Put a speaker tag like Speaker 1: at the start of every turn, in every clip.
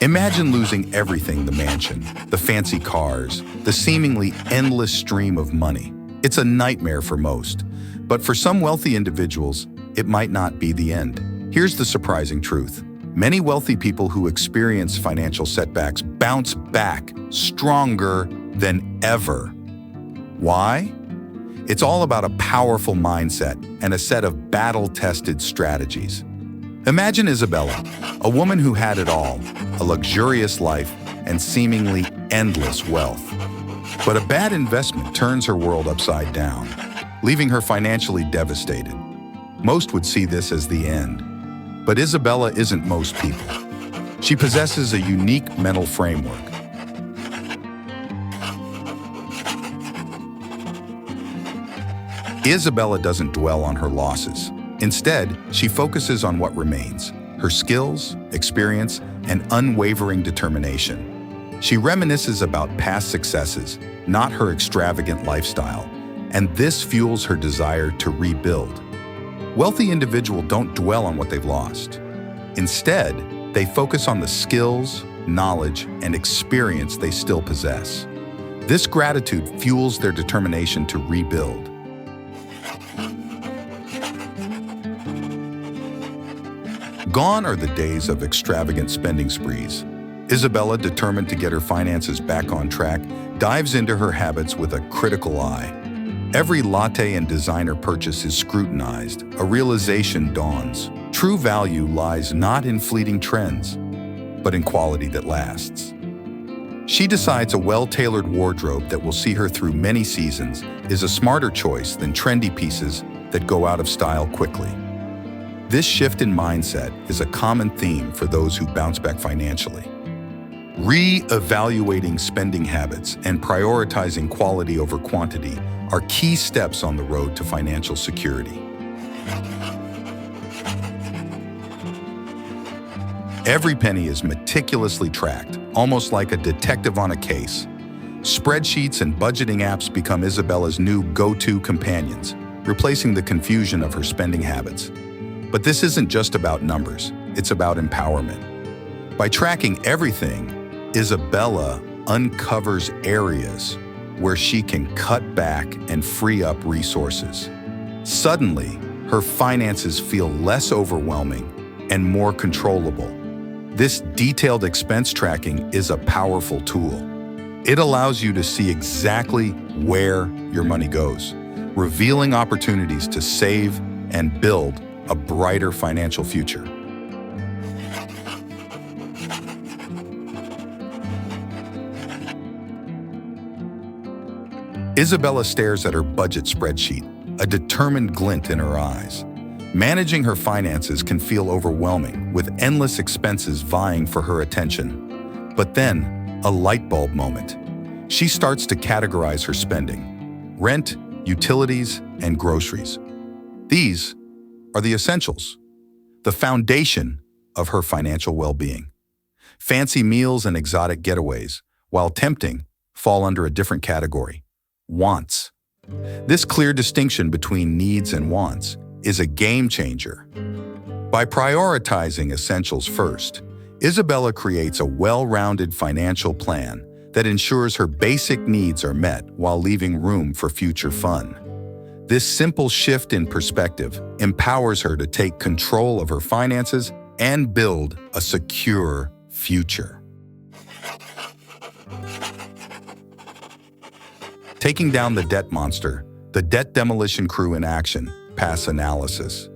Speaker 1: Imagine losing everything: the mansion, the fancy cars, the seemingly endless stream of money. It's a nightmare for most, but for some wealthy individuals, it might not be the end. Here's the surprising truth. Many wealthy people who experience financial setbacks bounce back stronger than ever. Why? It's all about a powerful mindset and a set of battle-tested strategies. Imagine Isabella, a woman who had it all, a luxurious life and seemingly endless wealth. But a bad investment turns her world upside down, leaving her financially devastated. Most would see this as the end. But Isabella isn't most people. She possesses a unique mental framework. Isabella doesn't dwell on her losses. Instead, she focuses on what remains: her skills, experience, and unwavering determination. She reminisces about past successes, not her extravagant lifestyle, and this fuels her desire to rebuild. Wealthy individuals don't dwell on what they've lost. Instead, they focus on the skills, knowledge, and experience they still possess. This gratitude fuels their determination to rebuild. Gone are the days of extravagant spending sprees. Isabella, determined to get her finances back on track, dives into her habits with a critical eye. Every latte and designer purchase is scrutinized. A realization dawns. True value lies not in fleeting trends, but in quality that lasts. She decides a well-tailored wardrobe that will see her through many seasons is a smarter choice than trendy pieces that go out of style quickly. This shift in mindset is a common theme for those who bounce back financially. Re-evaluating spending habits and prioritizing quality over quantity are key steps on the road to financial security. Every penny is meticulously tracked, almost like a detective on a case. Spreadsheets and budgeting apps become Isabella's new go-to companions, replacing the confusion of her spending habits. But this isn't just about numbers, it's about empowerment. By tracking everything, Isabella uncovers areas where she can cut back and free up resources. Suddenly, her finances feel less overwhelming and more controllable. This detailed expense tracking is a powerful tool. It allows you to see exactly where your money goes, revealing opportunities to save and build a brighter financial future. Isabella stares at her budget spreadsheet, a determined glint in her eyes. Managing her finances can feel overwhelming, with endless expenses vying for her attention. But then, a light bulb moment. She starts to categorize her spending: rent, utilities, and groceries. These are the essentials, the foundation of her financial well-being. Fancy meals and exotic getaways, while tempting, fall under a different category: wants. This clear distinction between needs and wants is a game changer. By prioritizing essentials first, Isabella creates a well-rounded financial plan that ensures her basic needs are met while leaving room for future fun. This simple shift in perspective empowers her to take control of her finances and build a secure future. Taking down the debt monster, the debt demolition crew in action, pass analysis.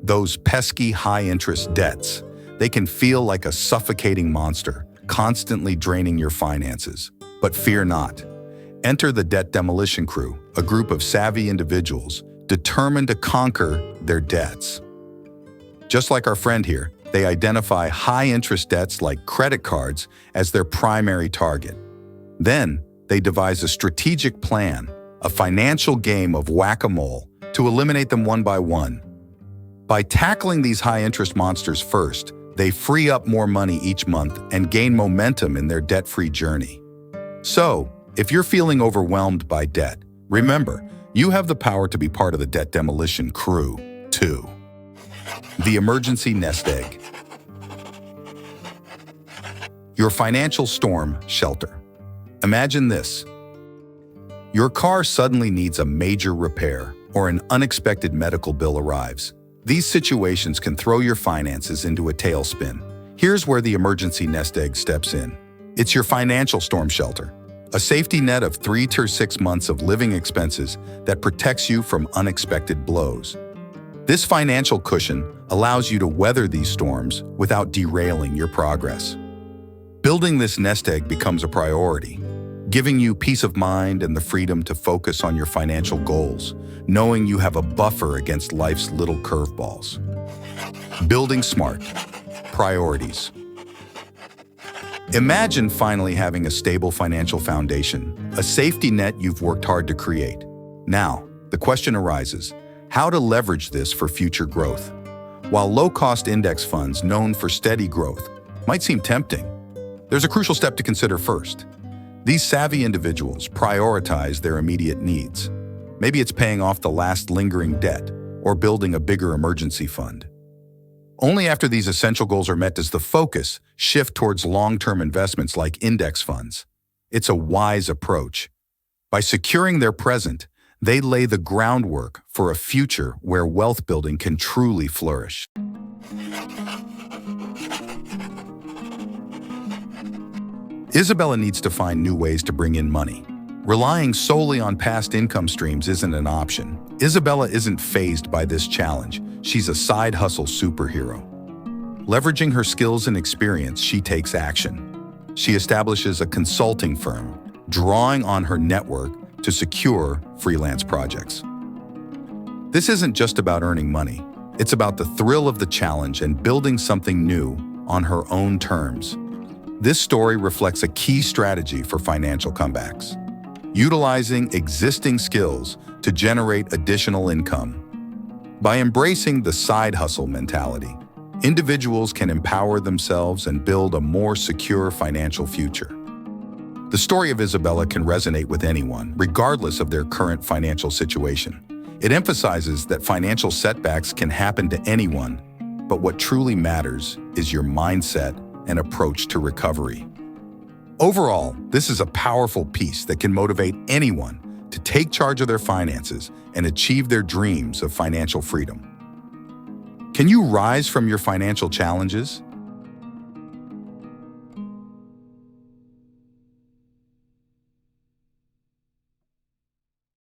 Speaker 1: Those pesky high-interest debts, they can feel like a suffocating monster, constantly draining your finances. But fear not. Enter the debt demolition crew, a group of savvy individuals determined to conquer their debts. Just like our friend here, they identify high-interest debts like credit cards as their primary target. Then, they devise a strategic plan, a financial game of whack-a-mole, to eliminate them one by one. By tackling these high-interest monsters first, they free up more money each month and gain momentum in their debt-free journey. So, if you're feeling overwhelmed by debt, remember, you have the power to be part of the debt demolition crew, too. The emergency nest egg. Your financial storm shelter. Imagine this. Your car suddenly needs a major repair or an unexpected medical bill arrives. These situations can throw your finances into a tailspin. Here's where the emergency nest egg steps in. It's your financial storm shelter, a safety net of 3 to 6 months of living expenses that protects you from unexpected blows. This financial cushion allows you to weather these storms without derailing your progress. Building this nest egg becomes a priority, giving you peace of mind and the freedom to focus on your financial goals, knowing you have a buffer against life's little curveballs. Building smart. Priorities. Imagine finally having a stable financial foundation, a safety net you've worked hard to create. Now, the question arises, how to leverage this for future growth? While low-cost index funds known for steady growth might seem tempting, there's a crucial step to consider first. These savvy individuals prioritize their immediate needs. Maybe it's paying off the last lingering debt or building a bigger emergency fund. Only after these essential goals are met does the focus shift towards long-term investments like index funds. It's a wise approach. By securing their present, they lay the groundwork for a future where wealth building can truly flourish. Isabella needs to find new ways to bring in money. Relying solely on past income streams isn't an option. Isabella isn't fazed by this challenge. She's a side hustle superhero. Leveraging her skills and experience, she takes action. She establishes a consulting firm, drawing on her network to secure freelance projects. This isn't just about earning money. It's about the thrill of the challenge and building something new on her own terms. This story reflects a key strategy for financial comebacks, utilizing existing skills to generate additional income. By embracing the side hustle mentality, individuals can empower themselves and build a more secure financial future. The story of Isabella can resonate with anyone, regardless of their current financial situation. It emphasizes that financial setbacks can happen to anyone, but what truly matters is your mindset and approach to recovery. Overall, this is a powerful piece that can motivate anyone to take charge of their finances and achieve their dreams of financial freedom. Can you rise from your financial challenges?